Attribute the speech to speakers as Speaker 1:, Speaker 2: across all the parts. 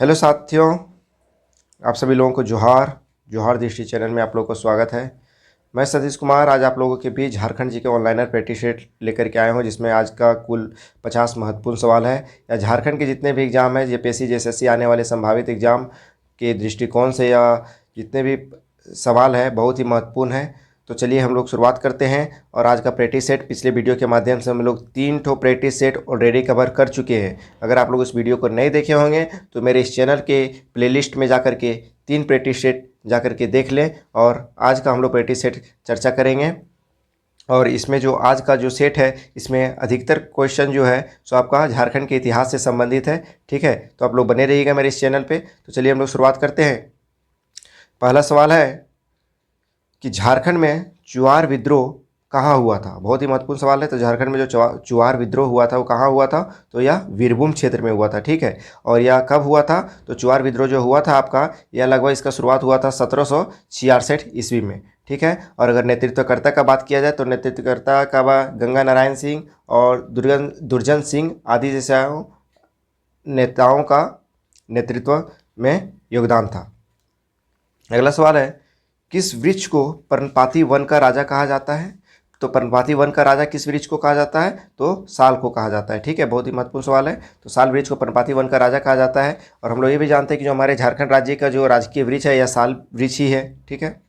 Speaker 1: Hello साथियों, आप सभी लोगों को जोहार। जोहार दृष्टि चैनल में आप लोगों को स्वागत है। मैं सतीश कुमार आज आप लोगों के बीच झारखंड जी के ऑनलाइनर पेटी सेट लेकर के आया हूं, जिसमें आज का कुल 50 महत्वपूर्ण सवाल है या झारखंड के जितने भी एग्ज़ाम है, जेपीएससी जेएसएससी आने वाले संभावित एग्ज़ाम के दृष्टिकोण से या जितने भी सवाल है बहुत ही महत्वपूर्ण है। तो चलिए हम लोग शुरुआत करते हैं। और आज का प्रैक्टिस सेट पिछले वीडियो के माध्यम से हम लोग 3 ठो प्रैक्टिस सेट ऑलरेडी कवर कर चुके हैं। अगर आप लोग उस वीडियो को नहीं देखे होंगे तो मेरे इस चैनल के प्लेलिस्ट में जाकर के 3 प्रैक्टिस सेट जाकर के देख लें। और आज का हम लोग प्रैक्टिस सेट चर्चा करेंगे। और इसमें जो आज का जो सेट है, इसमें अधिकतर क्वेश्चन जो है सो आपका झारखंड के इतिहास से संबंधित है। ठीक है, तो आप लोग बने रहिएगा मेरे इस चैनल पे। तो चलिए हम लोग शुरुआत करते हैं। पहला सवाल है कि झारखंड में चुआर विद्रोह कहाँ हुआ था। बहुत ही महत्वपूर्ण सवाल है। तो झारखंड में जो चुआर विद्रोह हुआ था वो कहाँ हुआ था, तो यह वीरभूम क्षेत्र में हुआ था। ठीक है, और यह कब हुआ था, तो चुआर विद्रोह जो हुआ था आपका, यह लगभग इसका शुरुआत हुआ था 1766 ईस्वी में। ठीक है, और अगर नेतृत्वकर्ता का बात किया जाए तो नेतृत्वकर्ता का गंगा नारायण सिंह और दुर्जन सिंह आदि जैसे नेताओं का नेतृत्व में योगदान था। अगला सवाल है, किस वृक्ष को पर्णपाती वन का राजा कहा जाता है। तो पर्णपाती वन का राजा किस वृक्ष को कहा जाता है, तो साल को कहा जाता है। ठीक है, बहुत ही महत्वपूर्ण सवाल है। तो साल वृक्ष को पर्णपाती वन का राजा कहा जाता है। और हम लोग ये भी जानते हैं कि जो हमारे झारखंड राज्य का जो राजकीय वृक्ष है यह साल वृक्ष ही है। ठीक है,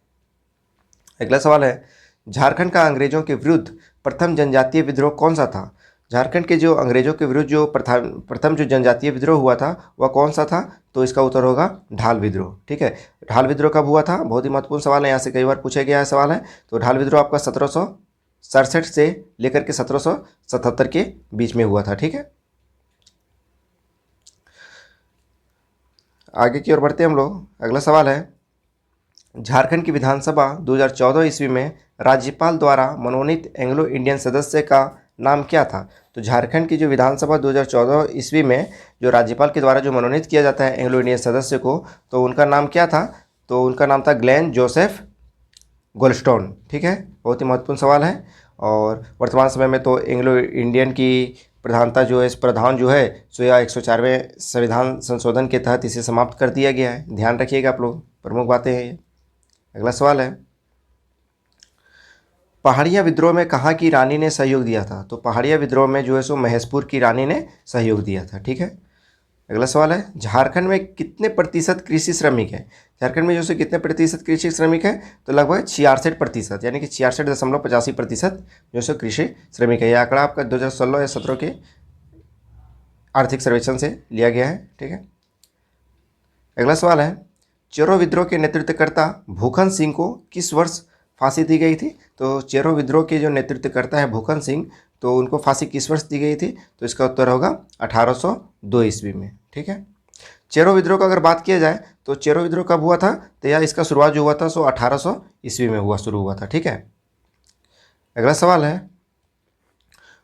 Speaker 1: अगला सवाल है, झारखंड का अंग्रेजों के विरुद्ध प्रथम जनजातीय विद्रोह कौन सा था। झारखंड के जो अंग्रेजों के विरुद्ध जो प्रथम जो जनजातीय विद्रोह हुआ था वह कौन सा था, तो इसका उत्तर होगा ढाल विद्रोह। ठीक है, ढाल विद्रोह कब हुआ था, बहुत ही महत्वपूर्ण सवाल है, यहाँ से कई बार पूछा गया है सवाल है। तो ढाल विद्रोह आपका 1767 से लेकर के 1777 के बीच में हुआ था। ठीक है, आगे की ओर बढ़ते हैं हम लोग। अगला सवाल है, झारखंड की विधानसभा 2014 ईस्वी में राज्यपाल द्वारा मनोनीत एंग्लो इंडियन सदस्य का नाम क्या था। तो झारखंड की जो विधानसभा 2014 ईस्वी में जो राज्यपाल के द्वारा जो मनोनीत किया जाता है एंग्लो इंडियन सदस्य को, तो उनका नाम क्या था, तो उनका नाम था ग्लेन जोसेफ गोल्डस्टोन। ठीक है, बहुत ही महत्वपूर्ण सवाल है। और वर्तमान समय में तो एंग्लो इंडियन की प्रधानता जो है, इस प्रधान जो है सो यह 104वें संविधान संशोधन के तहत इसे समाप्त कर दिया गया है। ध्यान रखिएगा आप लोग, प्रमुख बातें हैं ये। अगला सवाल है, पहाड़िया विद्रोह में कहाँ की रानी ने सहयोग दिया था। तो पहाड़िया विद्रोह में जो है सो महेशपुर की रानी ने सहयोग दिया था। ठीक है, अगला सवाल है, झारखंड में कितने प्रतिशत कृषि श्रमिक है। झारखंड में जो है कितने प्रतिशत कृषि श्रमिक है, तो लगभग 66%, यानी कि 66.85% जो है कृषि श्रमिक है। यह आंकड़ा आपका 2016 या 17 के आर्थिक सर्वेक्षण से लिया गया है। ठीक है, अगला सवाल है, चेरो विद्रोह के नेतृत्वकर्ता भूखन सिंह को किस वर्ष फांसी दी गई थी। तो चेरो विद्रोह के जो नेतृत्वकर्ता है भूखन सिंह, तो उनको फांसी किस वर्ष दी गई थी, तो इसका उत्तर होगा 1802 ईस्वी में। ठीक है, चेरो विद्रोह का अगर बात किया जाए तो चेरो विद्रोह कब हुआ था, तो यह इसका शुरुआत जो हुआ था सो 1800 ईस्वी में शुरू हुआ था। ठीक है, अगला सवाल है,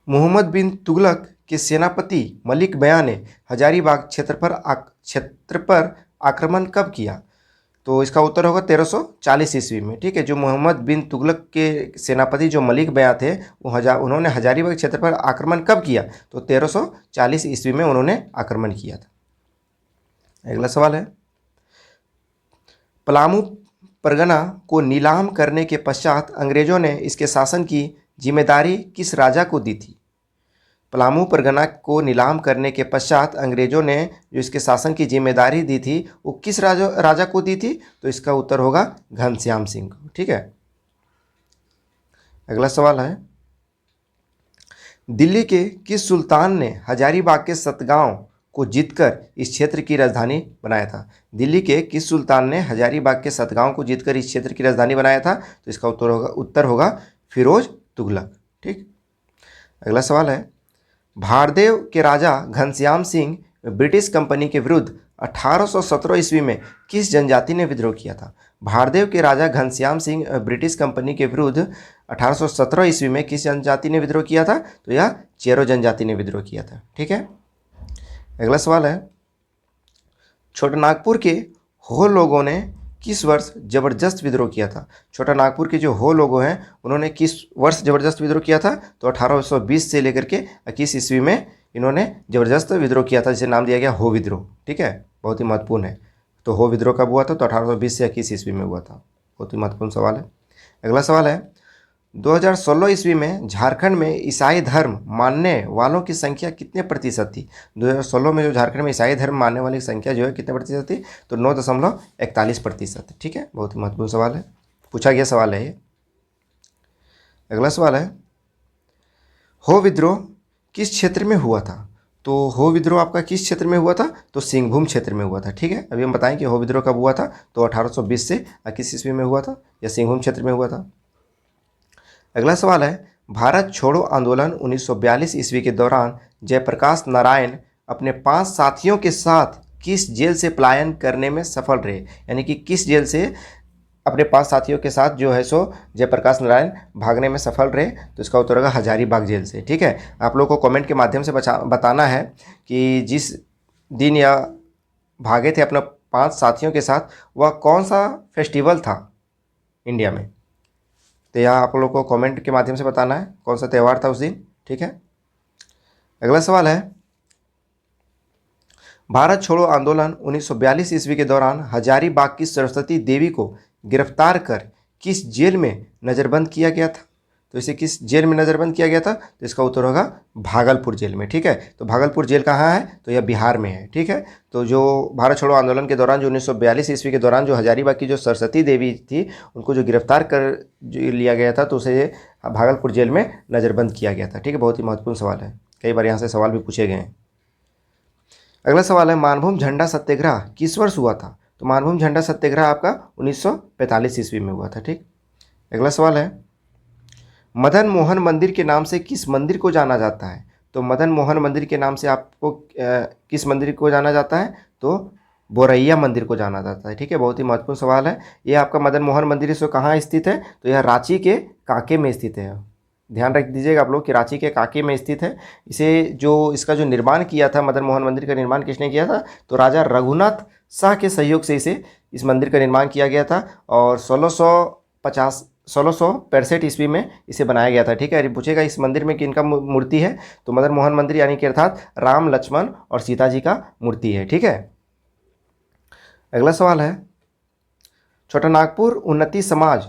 Speaker 1: मोहम्मद बिन तुगलक के सेनापति मलिक बयां ने हजारीबाग क्षेत्र पर आक्रमण कब किया। तो इसका उत्तर होगा 1340 ईस्वी में। ठीक है, जो मोहम्मद बिन तुगलक के सेनापति जो मलिक बयां थे वो उन्होंने हजारीबाग क्षेत्र पर आक्रमण कब किया, तो 1340 ईस्वी में उन्होंने आक्रमण किया था। अगला सवाल है, पलामू परगना को नीलाम करने के पश्चात अंग्रेजों ने इसके शासन की जिम्मेदारी किस राजा को दी थी। पलामू परगना को नीलाम करने के पश्चात अंग्रेजों ने जो इसके शासन की जिम्मेदारी दी थी वो किस राजा को दी थी, तो इसका उत्तर होगा घनश्याम सिंह को। ठीक है, अगला सवाल है, दिल्ली के किस सुल्तान ने हजारीबाग के सतगांव को जीतकर इस क्षेत्र की राजधानी बनाया था। दिल्ली के किस सुल्तान ने हजारीबाग के सतगांव को जीतकर इस क्षेत्र की राजधानी बनाया था, तो इसका उत्तर होगा फिरोज तुगलक। ठीक, अगला सवाल है, भारदेव के राजा घनश्याम सिंह ब्रिटिश कंपनी के विरुद्ध 1817 ईस्वी में किस जनजाति ने विद्रोह किया था। भारदेव के राजा घनश्याम सिंह ब्रिटिश कंपनी के विरुद्ध 1817 ईस्वी में किस जनजाति ने विद्रोह किया था, तो यह चेरो जनजाति ने विद्रोह किया था। ठीक है, अगला सवाल है, छोटानागपुर के हो लोगों ने किस वर्ष जबरदस्त विद्रोह किया था। छोटा नागपुर के जो हो लोगों हैं उन्होंने किस वर्ष जबरदस्त विद्रोह किया था, तो 1820 से लेकर के 21 ईस्वी में इन्होंने जबरदस्त विद्रोह किया था, जिसे नाम दिया गया हो विद्रोह। ठीक है, बहुत ही महत्वपूर्ण है। तो हो विद्रोह कब हुआ था? तो 1820 से 21 ईस्वी में हुआ था। बहुत ही महत्वपूर्ण सवाल है। अगला सवाल है 2016 ईस्वी में झारखंड में ईसाई धर्म मानने वालों की संख्या कितने प्रतिशत थी? 2016 में जो झारखंड में ईसाई धर्म मानने वाली संख्या जो है कितने प्रतिशत थी? तो 9.41%। ठीक है, बहुत ही महत्वपूर्ण सवाल है, पूछा गया सवाल है ये। अगला सवाल है हो विद्रोह किस क्षेत्र में हुआ था? तो हो विद्रोह आपका किस क्षेत्र में हुआ था? तो सिंहभूम क्षेत्र में हुआ था। ठीक है, अभी हम बताएं कि हो विद्रोह कब हुआ था? तो 1820 से 21 ईस्वी में हुआ था या सिंहभूम क्षेत्र में हुआ था। अगला सवाल है भारत छोड़ो आंदोलन 1942 ईस्वी के दौरान जयप्रकाश नारायण अपने 5 साथियों के साथ किस जेल से पलायन करने में सफल रहे? यानी कि किस जेल से अपने 5 साथियों के साथ जो है सो जयप्रकाश नारायण भागने में सफल रहे? तो इसका उत्तर होगा हजारीबाग जेल से। ठीक है, आप लोगों को कमेंट के माध्यम से बताना है कि जिस दिन यह भागे थे अपने 5 साथियों के साथ वह कौन सा फेस्टिवल था इंडिया में। तो यह आप लोगों को कमेंट के माध्यम से बताना है कौन सा त्यौहार था उस दिन। ठीक है, अगला सवाल है भारत छोड़ो आंदोलन 1942 ईस्वी के दौरान हजारीबाग की सरस्वती देवी को गिरफ्तार कर किस जेल में नज़रबंद किया गया था? तो इसे किस जेल में नज़रबंद किया गया था? तो इसका उत्तर होगा भागलपुर जेल में। ठीक है, तो भागलपुर जेल कहाँ है? तो यह बिहार में है। ठीक है, तो जो भारत छोड़ो आंदोलन के दौरान जो 1942 ईस्वी के दौरान जो हजारीबाग की जो सरस्वती देवी थी उनको जो गिरफ्तार कर जो लिया गया था तो उसे भागलपुर जेल में नज़रबंद किया गया था। ठीक है, बहुत ही महत्वपूर्ण सवाल है, कई बार यहाँ से सवाल भी पूछे गए हैं। अगला सवाल है मानभूम झंडा सत्याग्रह किस वर्ष हुआ था? तो मानभूम झंडा सत्याग्रह आपका 1945 ईस्वी में हुआ था। ठीक, अगला सवाल है मदन मोहन मंदिर के नाम से किस मंदिर को जाना जाता है? तो मदन मोहन मंदिर के नाम से आपको किस मंदिर को जाना जाता है? तो बोरैया मंदिर को जाना जाता है। ठीक है, बहुत ही महत्वपूर्ण सवाल है। ये आपका मदन मोहन मंदिर सो कहाँ स्थित है? तो यह रांची के कांके में स्थित है। ध्यान रख दीजिएगा आप लोग कि रांची के कांके में स्थित है। इसका जो निर्माण किया था, मदन मोहन मंदिर का निर्माण किसने किया था? तो राजा रघुनाथ शाह के सहयोग से इस मंदिर का निर्माण किया गया था और 1665 ईस्वी में इसे बनाया गया था। ठीक है, पूछेगा इस मंदिर में किनका मूर्ति है? तो मदन मोहन मंदिर यानी कि अर्थात राम लक्ष्मण और सीता जी का मूर्ति है। ठीक है, अगला सवाल है छोटा नागपुर उन्नति समाज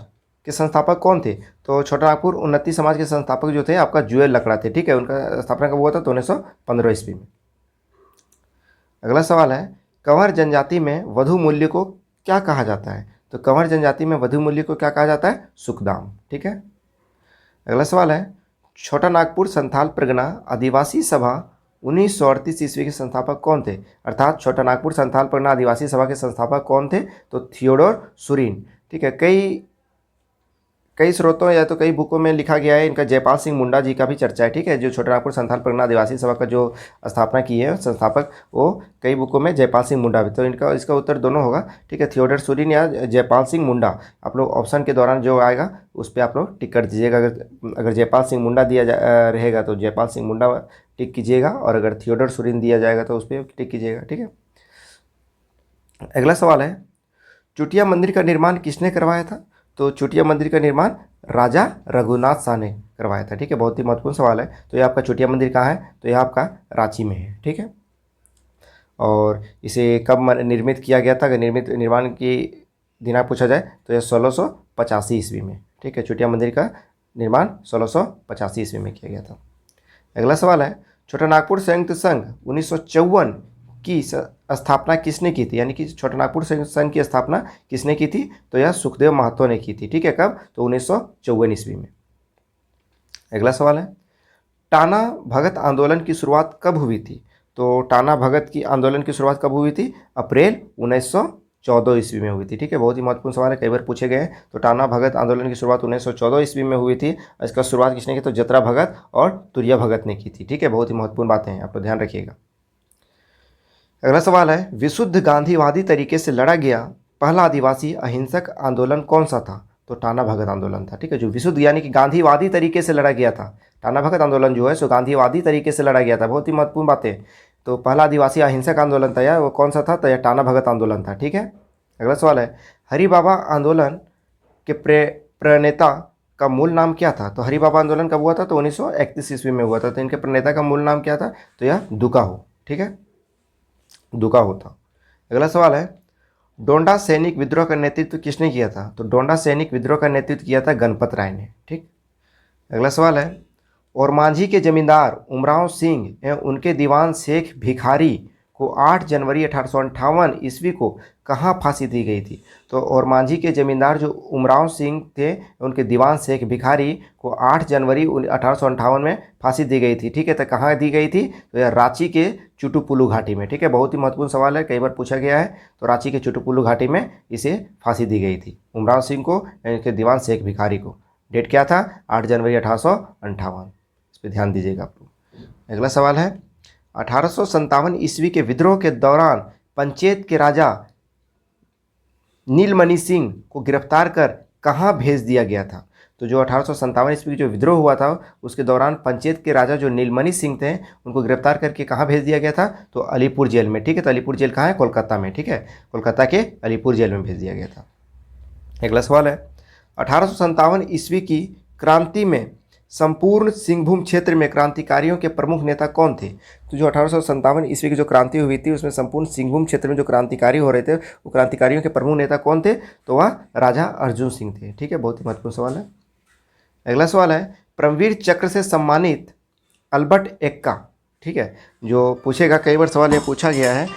Speaker 1: के संस्थापक कौन थे? तो छोटा नागपुर उन्नति समाज के संस्थापक जो थे आपका जुएल लकड़ा थे। ठीक है, उनका स्थापना कब हुआ था? तो 1915 ईस्वी में। अगला सवाल है कंवर जनजाति में वधु मूल्य को क्या कहा जाता है? तो कंवर जनजाति में वधु मूल्य को क्या कहा जाता है? सुखदाम। ठीक है, अगला सवाल है छोटा नागपुर संथाल परगना आदिवासी सभा 1938 ईस्वी के संस्थापक कौन थे? अर्थात छोटा नागपुर संथाल परगना आदिवासी सभा के संस्थापक कौन थे? तो थियोडोर सुरीन। ठीक है, कई स्रोतों या तो कई बुकों में लिखा गया है इनका जयपाल सिंह मुंडा जी का भी चर्चा है। ठीक है, जो छोटा नागपुर संथाल परगना आदिवासी सभा का जो स्थापना की है संस्थापक वो कई बुकों में जयपाल सिंह मुंडा भी, तो इसका उत्तर दोनों होगा। ठीक है, थियोडोर सुरीन या जयपाल सिंह मुंडा। आप लोग ऑप्शन के दौरान जो आएगा उस पर आप लोग टिक कर दीजिएगा। अगर जयपाल सिंह मुंडा रहेगा तो जयपाल सिंह मुंडा टिक कीजिएगा और अगर थियोडोर सुरीन दिया जाएगा तो उस पर टिक कीजिएगा। ठीक है, अगला सवाल है चुटिया मंदिर का निर्माण किसने करवाया था? तो चुटिया मंदिर का निर्माण राजा रघुनाथ शाह ने करवाया था। ठीक है, बहुत ही महत्वपूर्ण सवाल है। तो ये आपका चुटिया मंदिर कहाँ है? तो यह आपका रांची में है। ठीक है, और इसे कब निर्मित किया गया था? अगर निर्माण की दिनांक पूछा जाए तो यह 1685 ईस्वी में। ठीक है, चुटिया मंदिर का निर्माण 1685 ईस्वी में किया गया था। अगला सवाल है छोटा नागपुर संयुक्त संघ 1954 की स्थापना किसने की थी? यानी कि छोटा नागपुर संघ की स्थापना किसने की थी? तो यह सुखदेव महतो ने की थी। ठीक है, कब? तो 1954 ईस्वी में। अगला सवाल है टाना भगत आंदोलन की शुरुआत कब हुई थी? तो टाना भगत की आंदोलन की शुरुआत कब हुई थी? अप्रैल 1914 ईस्वी में हुई थी। ठीक है, बहुत ही महत्वपूर्ण सवाल है, कई बार पूछे गए हैं। तो टाना भगत आंदोलन की शुरुआत 1914 ईस्वी में हुई थी। इसका शुरुआत किसने की? तो जतरा भगत और तुरिया भगत ने की थी। ठीक है, बहुत ही महत्वपूर्ण बातें हैं, आप लोग ध्यान रखिएगा। अगला सवाल है विशुद्ध गांधीवादी तरीके से लड़ा गया पहला आदिवासी अहिंसक आंदोलन कौन सा था? तो टाना भगत आंदोलन था। ठीक है, जो विशुद्ध यानी कि गांधीवादी तरीके से लड़ा गया था। टाना भगत आंदोलन जो है सो गांधीवादी तरीके से लड़ा गया था। बहुत ही महत्वपूर्ण बातें। तो पहला आदिवासी अहिंसक आंदोलन था यार, वो कौन सा था? तो यह टाना भगत आंदोलन था। ठीक है, अगला सवाल है हरि बाबा आंदोलन के प्रणेता का मूल नाम क्या था? तो हरि बाबा आंदोलन कब हुआ था? तो 1931 ईस्वी में हुआ था। तो इनके प्रणेता का मूल नाम क्या था? तो यह दुका हो। ठीक है, दुका हो था। अगला सवाल है, डोंडा सैनिक विद्रोह का नेतृत्व किसने किया था? तो डोंडा सैनिक विद्रोह का नेतृत्व किया था गणपत राय ने। ठीक। अगला सवाल है, और मांझी के जमींदार उमराव सिंह एवं उनके दीवान शेख भिखारी को 8 जनवरी 1858 ईस्वी को कहाँ फांसी दी गई थी? तो और मांझी के जमींदार जो उमराव सिंह थे, उनके दीवान शेख भिखारी को 8 जनवरी 1858 में फांसी दी गई थी। ठीक है, तो कहाँ दी गई थी? तो यह रांची के चुटुपुलू घाटी में। ठीक है, बहुत ही महत्वपूर्ण सवाल है, कई बार पूछा गया है। तो रांची के चुटुपुलू घाटी में इसे फांसी दी गई थी, उमराव सिंह को, इनके दीवान शेख भिखारी को। डेट क्या था? 8 जनवरी 1858। इस पर ध्यान दीजिएगा आप लोग। अगला सवाल है, 1857 ईस्वी के विद्रोह के दौरान पंचेत के राजा नीलमणि सिंह को गिरफ्तार कर कहाँ भेज दिया गया था? तो जो 1857 ईस्वी की जो विद्रोह हुआ था उसके दौरान पंचेत के राजा जो नीलमणि सिंह थे उनको गिरफ्तार करके कहाँ भेज दिया गया था? तो अलीपुर जेल में। ठीक है, तो अलीपुर जेल कहाँ है? कोलकाता में। ठीक है, कोलकाता के अलीपुर जेल में भेज दिया गया था। अगला सवाल है, 1857 ईस्वी की क्रांति में संपूर्ण सिंहभूम क्षेत्र में क्रांतिकारियों के प्रमुख नेता कौन थे? तो जो 1857 ईस्वी की जो क्रांति हुई थी उसमें संपूर्ण सिंहभूम क्षेत्र में जो क्रांतिकारी हो रहे थे वो क्रांतिकारियों के प्रमुख नेता कौन थे? तो वह राजा अर्जुन सिंह थे। ठीक है, बहुत ही महत्वपूर्ण सवाल है। अगला सवाल है, परमवीर चक्र से सम्मानित अल्बर्ट एक्का। ठीक है, जो पूछेगा, कई बार सवाल ये पूछा गया है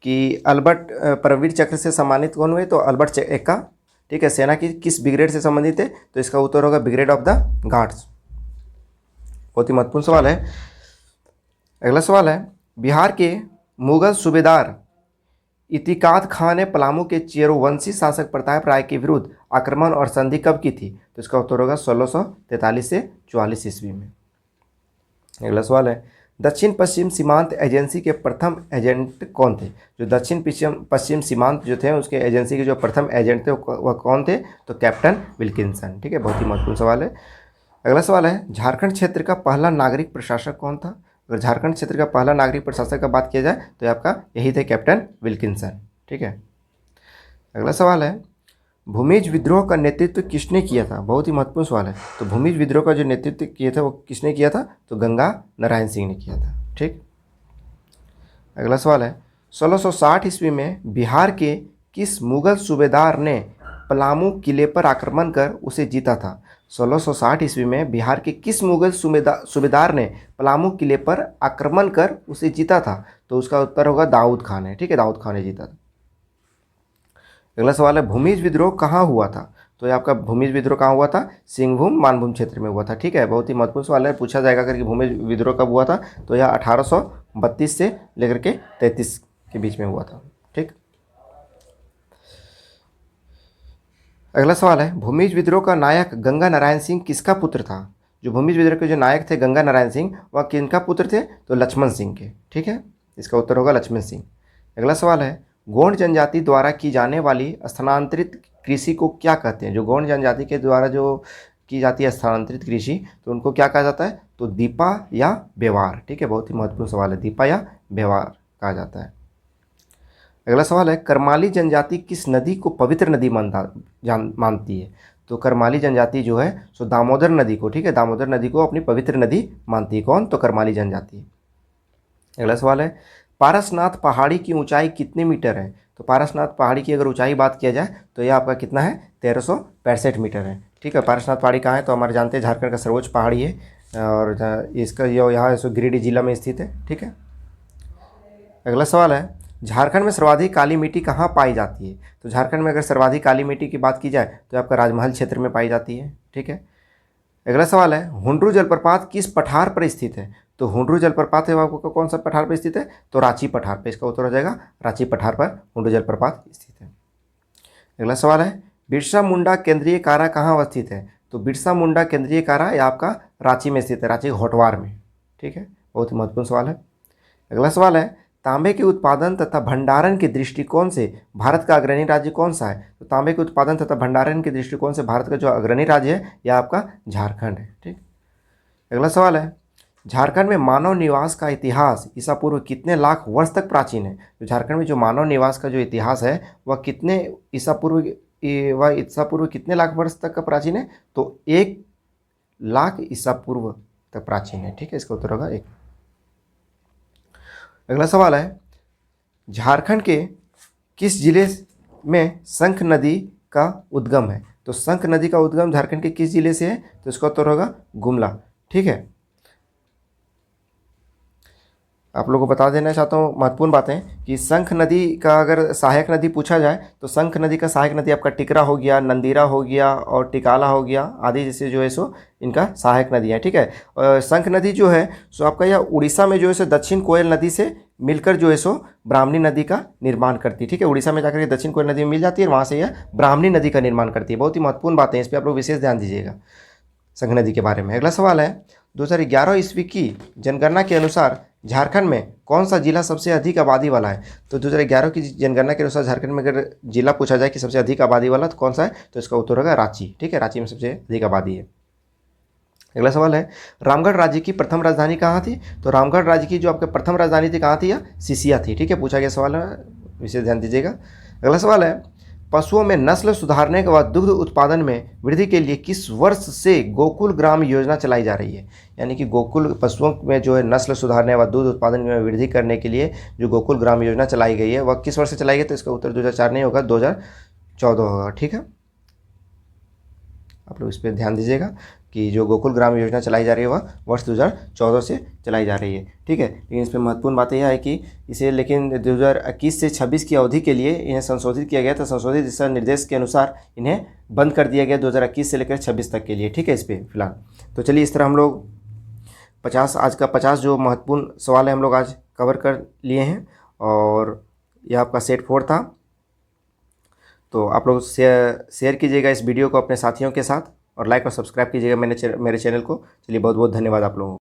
Speaker 1: कि अल्बर्ट परमवीर चक्र से सम्मानित कौन हुए? तो अल्बर्ट एक्का। ठीक है, सेना की किस ब्रिगेड से संबंधित है? तो इसका उत्तर होगा ब्रिगेड ऑफ द गार्ड्स। बहुत ही महत्वपूर्ण सवाल है। अगला सवाल है, बिहार के मुगल सूबेदार इतिकाद खान ने पलामू के चेरोवंशी शासक प्रताप राय के विरुद्ध आक्रमण और संधि कब की थी? तो इसका उत्तर होगा 1643 से 44 ईस्वी में। अगला सवाल है, दक्षिण पश्चिम सीमांत एजेंसी के प्रथम एजेंट कौन थे? जो दक्षिण पश्चिम सीमांत जो थे उसके एजेंसी के जो प्रथम एजेंट थे वह कौन थे? तो कैप्टन विल्किंसन। ठीक है, बहुत ही महत्वपूर्ण सवाल है। अगला सवाल है, झारखंड क्षेत्र का पहला नागरिक प्रशासक कौन था? अगर झारखंड क्षेत्र का पहला नागरिक प्रशासक का बात किया जाए तो आपका यही थे, कैप्टन विल्किंसन। ठीक है। अगला सवाल है, भूमिज विद्रोह का नेतृत्व किसने किया था? बहुत ही महत्वपूर्ण सवाल है। तो भूमिज विद्रोह का जो नेतृत्व किया था वो किसने किया था? तो गंगा नारायण सिंह ने किया था। ठीक। अगला सवाल है, 1660 ईस्वी में बिहार के किस मुगल सूबेदार ने पलामू किले पर आक्रमण कर उसे जीता था? 1660 ईस्वी में बिहार के किस मुगल सूबेदार ने पलामू किले पर आक्रमण कर उसे जीता था? तो उसका उत्तर होगा दाऊद खान है। ठीक है, दाऊद खान ने जीता था। अगला सवाल है, भूमिज विद्रोह कहाँ हुआ था? तो ये आपका भूमिज विद्रोह कहाँ हुआ था? सिंहभूम मानभूम क्षेत्र में हुआ था। ठीक है, बहुत ही महत्वपूर्ण सवाल है, पूछा जाएगा करके भूमिज विद्रोह कब हुआ था? तो यह 1832 से लेकर के 33 के बीच में हुआ था। ठीक। अगला सवाल है, भूमिज विद्रोह का नायक गंगा नारायण सिंह किसका पुत्र था? जो भूमिज विद्रोह के जो नायक थे गंगा नारायण सिंह वह किनका पुत्र थे? तो लक्ष्मण सिंह के। ठीक है, इसका उत्तर होगा लक्ष्मण सिंह। अगला सवाल है, गोंड जनजाति द्वारा की जाने वाली स्थानांतरित कृषि को क्या कहते हैं? जो गोंड जनजाति के द्वारा जो की जाती है स्थानांतरित कृषि, तो उनको क्या कहा जाता है? तो दीपा या व्यवहार। ठीक है, बहुत ही महत्वपूर्ण सवाल है, दीपा या व्यवहार कहा जाता है। अगला सवाल है, करमाली जनजाति किस नदी को पवित्र नदी मानती है? तो करमाली जनजाति जो है सो दामोदर नदी को, ठीक है, दामोदर नदी को अपनी पवित्र नदी मानती है। कौन? तो करमाली जनजाति। अगला सवाल है, पारसनाथ पहाड़ी की ऊंचाई कितने मीटर है? तो पारसनाथ पहाड़ी की अगर ऊंचाई बात किया जाए तो यह आपका कितना है? 1365 मीटर है। ठीक है, पारसनाथ पहाड़ी कहाँ है? तो हमारे जानते हैं झारखंड का सर्वोच्च पहाड़ी है और इसका यहाँ गिरिडीह जिला में स्थित है। ठीक है। अगला सवाल है, झारखंड में सर्वाधिक काली मिट्टी कहाँ पाई जाती है? तो झारखंड में अगर सर्वाधिक काली मिट्टी की बात की जाए तो आपका राजमहल क्षेत्र में पाई जाती है। ठीक है। अगला सवाल है, हुंड्रू जलप्रपात किस पठार पर स्थित है? तो हुंड्रू जलप्रपात है आपको कौन सा पठार पर स्थित है? तो रांची पठार पर। इसका उत्तर हो जाएगा रांची पठार पर हुंड्रू जलप्रपात स्थित है। अगला सवाल है, बिरसा मुंडा केंद्रीय कारा कहाँ अवस्थित है? तो बिरसा मुंडा केंद्रीय कारा यह आपका रांची में स्थित है, रांची होटवार में। ठीक है, बहुत ही महत्वपूर्ण सवाल है। अगला सवाल है, तांबे के उत्पादन तथा भंडारण के दृष्टिकोण से भारत का अग्रणी राज्य कौन सा है? तो तांबे के उत्पादन तथा भंडारण के दृष्टिकोण से भारत का जो अग्रणी राज्य है यह आपका झारखंड है। ठीक। अगला सवाल है, झारखंड में मानव निवास का इतिहास ईसा पूर्व कितने लाख वर्ष तक प्राचीन है? तो झारखंड में जो मानव निवास का जो इतिहास है वह कितने ईसा पूर्व कितने लाख वर्ष तक का प्राचीन है? तो 1 लाख ईसा पूर्व तक प्राचीन है। ठीक है, इसका उत्तर होगा 1। अगला सवाल है, झारखंड के किस जिले में शंख नदी का उद्गम है? तो शंख नदी का उद्गम झारखंड के किस जिले से है? तो इसका उत्तर होगा गुमला। ठीक है, आप लोगों को बता देना चाहता हूँ महत्वपूर्ण बातें कि शंख नदी का अगर सहायक नदी पूछा जाए तो शंख नदी का सहायक नदी आपका टिकरा हो गया, नंदीरा हो गया और टिकाला हो गया आदि, जैसे जो है सो इनका सहायक नदी है। ठीक है, शंख नदी जो है सो आपका यह उड़ीसा में जो है सो दक्षिण कोयल नदी से मिलकर जो है सो ब्राह्मणी नदी का निर्माण करती है। ठीक है, उड़ीसा में जाकर के दक्षिण कोयल नदी में मिल जाती है और वहाँ से यह ब्राह्मणी नदी का निर्माण करती है। बहुत ही महत्वपूर्ण बातें, इस पर आप लोग विशेष ध्यान दीजिएगा शंख नदी के बारे में। अगला सवाल है 2011 ईस्वी की जनगणना के अनुसार झारखंड में कौन सा जिला सबसे अधिक आबादी वाला है? तो 2011 की जनगणना के अनुसार झारखंड में अगर जिला पूछा जाए कि सबसे अधिक आबादी वाला तो कौन सा है, तो इसका उत्तर होगा रांची। ठीक है, रांची में सबसे अधिक आबादी है। अगला सवाल है रामगढ़ राज्य की प्रथम राजधानी कहाँ थी? तो रामगढ़ राज्य की जो आपकी प्रथम राजधानी थी कहाँ थी? या सिसिया थी। ठीक है, पूछा गया सवाल है, विशेष ध्यान दीजिएगा। अगला सवाल है पशुओं में नस्ल सुधारने के बाद दुग्ध उत्पादन में वृद्धि के लिए किस वर्ष से गोकुल ग्राम योजना चलाई जा रही है? यानी कि गोकुल पशुओं में जो है नस्ल सुधारने व दूध उत्पादन में वृद्धि करने के लिए जो गोकुल ग्राम योजना चलाई गई है वह किस वर्ष से चलाई गई? तो इसका उत्तर 2004 नहीं होगा, 2014 होगा। ठीक है, आप लोग इस पर ध्यान दीजिएगा कि जो गोकुल ग्राम योजना चलाई जा रही है वह वर्ष 2014 से चलाई जा रही है। ठीक है, लेकिन इस पर महत्वपूर्ण बात यह है कि इसे लेकिन 2021 से 26 की अवधि के लिए इन्हें संशोधित किया गया था। संशोधित दिशा निर्देश के अनुसार इन्हें बंद कर दिया गया 2021 से लेकर 26 तक के लिए। ठीक है, इस पर फिलहाल तो चलिए इस तरह हम लोग 50 जो महत्वपूर्ण सवाल है हम लोग आज कवर कर लिए हैं और यह आपका सेट 4 था। तो आप लोग शेयर कीजिएगा इस वीडियो को अपने साथियों के साथ और लाइक और सब्सक्राइब कीजिएगा मेरे चैनल को। चलिए बहुत बहुत धन्यवाद आप लोगों को।